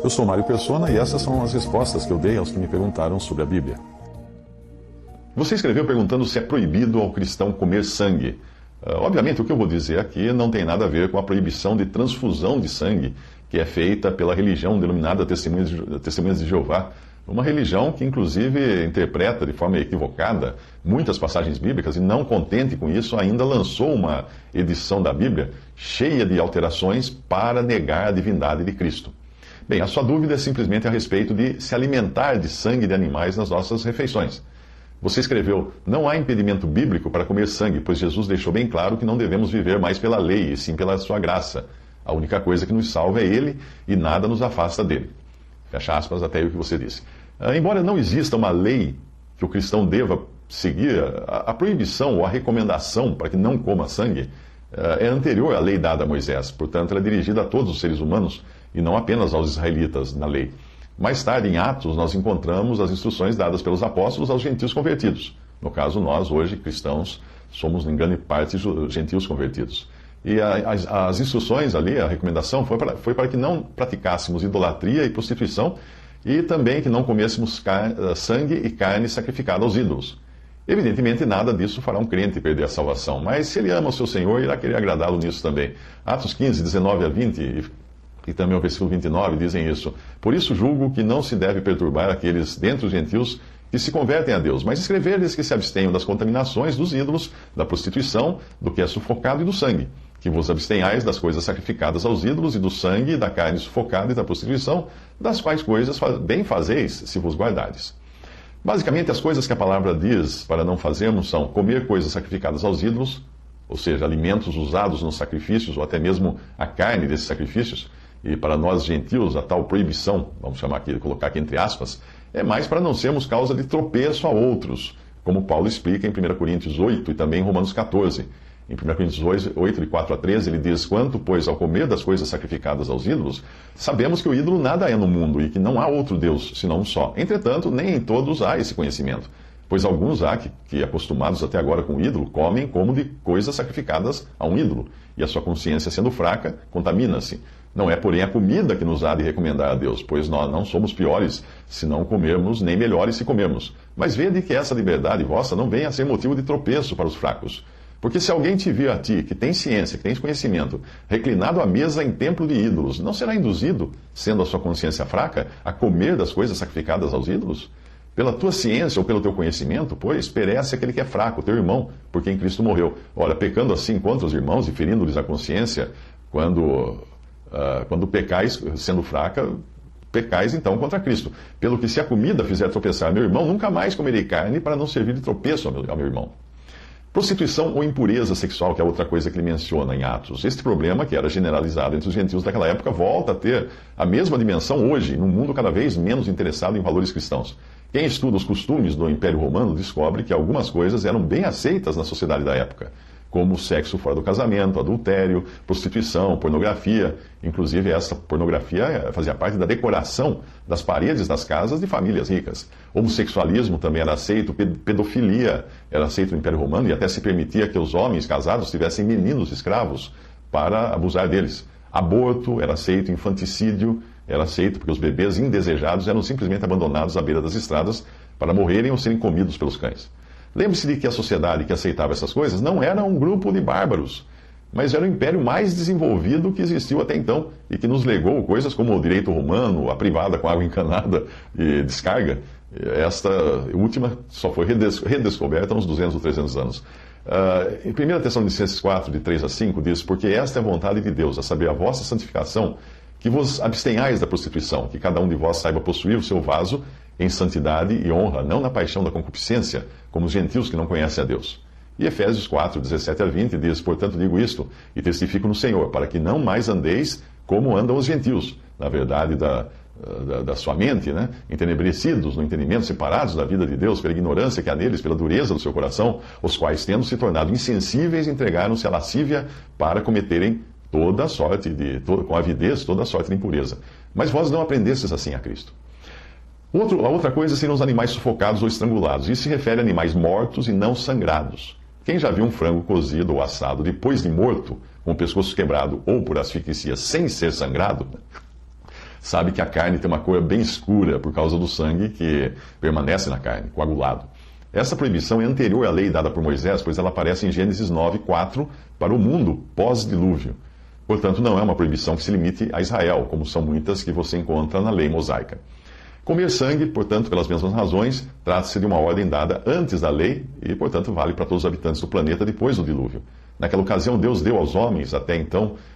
Eu sou Mário Persona e essas são as respostas que eu dei aos que me perguntaram sobre a Bíblia. Você escreveu perguntando se é proibido ao cristão comer sangue. Obviamente, o que eu vou dizer aqui não tem nada a ver com a proibição de transfusão de sangue que é feita pela religião denominada Testemunhas de Jeová, uma religião que, inclusive, interpreta de forma equivocada muitas passagens bíblicas e, não contente com isso, ainda lançou uma edição da Bíblia cheia de alterações para negar a divindade de Cristo. Bem, a sua dúvida é simplesmente a respeito de se alimentar de sangue de animais nas nossas refeições. Você escreveu: não há impedimento bíblico para comer sangue, pois Jesus deixou bem claro que não devemos viver mais pela lei, e sim pela sua graça. A única coisa que nos salva é Ele e nada nos afasta dele. Fecha aspas, até aí o que você disse. Embora não exista uma lei que o cristão deva seguir, a proibição ou a recomendação para que não coma sangue é anterior à lei dada a Moisés. Portanto, ela é dirigida a todos os seres humanos e não apenas aos israelitas na lei. Mais tarde, em Atos, nós encontramos as instruções dadas pelos apóstolos aos gentios convertidos. No caso, nós, hoje, cristãos, somos, em grande parte, gentios convertidos. E as instruções ali, a recomendação, foi para que não praticássemos idolatria e prostituição e também que não comêssemos sangue e carne sacrificada aos ídolos. Evidentemente, nada disso fará um crente perder a salvação, mas se ele ama o seu Senhor, irá querer agradá-lo nisso também. Atos 15, 19 a 20 e também o versículo 29 dizem isso. Por isso julgo que não se deve perturbar aqueles dentre os gentios que se convertem a Deus, mas escrever-lhes que se abstenham das contaminações dos ídolos, da prostituição, do que é sufocado e do sangue, que vos abstenhais das coisas sacrificadas aos ídolos e do sangue, da carne sufocada e da prostituição, das quais coisas bem fazeis se vos guardardes. Basicamente, as coisas que a palavra diz para não fazermos são comer coisas sacrificadas aos ídolos, ou seja, alimentos usados nos sacrifícios, ou até mesmo a carne desses sacrifícios. E para nós gentios, a tal proibição, vamos chamar aqui, colocar aqui entre aspas, é mais para não sermos causa de tropeço a outros, como Paulo explica em 1 Coríntios 8 e também em Romanos 14. Em 1 Coríntios 8, de 4 a 13, ele diz: quanto, pois, ao comer das coisas sacrificadas aos ídolos, sabemos que o ídolo nada é no mundo e que não há outro Deus, senão um só. Entretanto, nem em todos há esse conhecimento. Pois alguns há que, acostumados até agora com o ídolo, comem como de coisas sacrificadas a um ídolo, e a sua consciência sendo fraca, contamina-se. Não é, porém, a comida que nos há de recomendar a Deus, pois nós não somos piores se não comermos, nem melhores se comermos. Mas vede que essa liberdade vossa não venha a ser motivo de tropeço para os fracos. Porque se alguém te vir a ti, que tem ciência, que tem conhecimento, reclinado à mesa em templo de ídolos, não será induzido, sendo a sua consciência fraca, a comer das coisas sacrificadas aos ídolos? Pela tua ciência ou pelo teu conhecimento, pois, perece aquele que é fraco, teu irmão, por quem Cristo morreu. Ora, pecando assim contra os irmãos e ferindo-lhes a consciência, quando pecais, sendo fraca, pecais então contra Cristo. Pelo que se a comida fizer tropeçar meu irmão, nunca mais comerei carne para não servir de tropeço ao meu irmão. Prostituição ou impureza sexual, que é outra coisa que ele menciona em Atos. Este problema, que era generalizado entre os gentios daquela época, volta a ter a mesma dimensão hoje, num mundo cada vez menos interessado em valores cristãos. Quem estuda os costumes do Império Romano descobre que algumas coisas eram bem aceitas na sociedade da época, como o sexo fora do casamento, adultério, prostituição, pornografia. Inclusive, essa pornografia fazia parte da decoração das paredes das casas de famílias ricas. Homossexualismo também era aceito, pedofilia era aceito no Império Romano e até se permitia que os homens casados tivessem meninos escravos para abusar deles. Aborto era aceito, infanticídio era aceito, porque os bebês indesejados eram simplesmente abandonados à beira das estradas para morrerem ou serem comidos pelos cães. Lembre-se de que a sociedade que aceitava essas coisas não era um grupo de bárbaros, mas era o império mais desenvolvido que existiu até então e que nos legou coisas como o direito romano, a privada com água encanada e descarga. Esta última só foi redescoberta há uns 200 ou 300 anos. Em 1 Tessalonicenses 4, de 3 a 5, diz: porque esta é a vontade de Deus, a saber, a vossa santificação, que vos abstenhais da prostituição, que cada um de vós saiba possuir o seu vaso em santidade e honra, não na paixão da concupiscência, como os gentios que não conhecem a Deus. E Efésios 4, 17 a 20 diz: portanto digo isto, e testifico no Senhor, para que não mais andeis como andam os gentios, na verdade da sua mente, né? Entenebrecidos no entendimento, separados da vida de Deus, pela ignorância que há neles, pela dureza do seu coração, os quais, tendo se tornado insensíveis, entregaram-se à lascívia para cometerem com avidez, toda sorte de impureza. Mas vós não aprendestes assim a Cristo. A outra coisa seriam os animais sufocados ou estrangulados. Isso se refere a animais mortos e não sangrados. Quem já viu um frango cozido ou assado depois de morto, com o pescoço quebrado ou por asfixia sem ser sangrado, sabe que a carne tem uma cor bem escura por causa do sangue que permanece na carne, coagulado. Essa proibição é anterior à lei dada por Moisés, pois ela aparece em Gênesis 9:4 para o mundo pós-dilúvio. Portanto, não é uma proibição que se limite a Israel, como são muitas que você encontra na lei mosaica. Comer sangue, portanto, pelas mesmas razões, trata-se de uma ordem dada antes da lei e, portanto, vale para todos os habitantes do planeta depois do dilúvio. Naquela ocasião, Deus deu aos homens,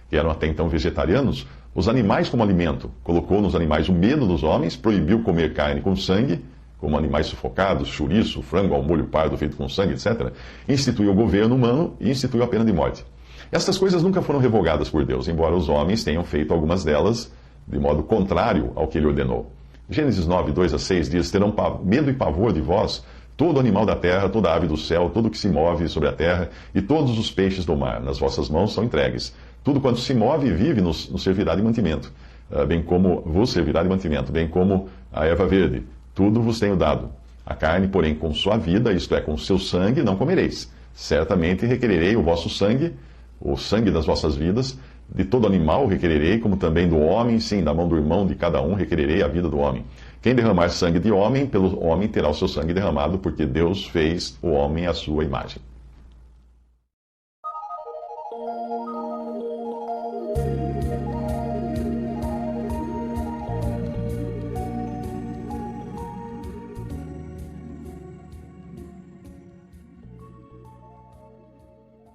que eram até então vegetarianos, os animais como alimento. Colocou nos animais o medo dos homens, proibiu comer carne com sangue, como animais sufocados, chouriço, frango ao molho pardo feito com sangue, etc. Instituiu o governo humano e instituiu a pena de morte. Estas coisas nunca foram revogadas por Deus, embora os homens tenham feito algumas delas de modo contrário ao que ele ordenou. Gênesis 9:2-6 diz: terão medo e pavor de vós todo animal da terra, toda ave do céu, todo o que se move sobre a terra e todos os peixes do mar. Nas vossas mãos são entregues. Tudo quanto se move e vive nos servirá de mantimento, bem como vos servirá de mantimento, bem como a erva verde. Tudo vos tenho dado. A carne, porém, com sua vida, isto é, com seu sangue, não comereis. Certamente requererei o vosso sangue, o sangue das vossas vidas. De todo animal requererei, como também do homem, sim, da mão do irmão de cada um requererei a vida do homem. Quem derramar sangue de homem, pelo homem terá o seu sangue derramado, porque Deus fez o homem à sua imagem.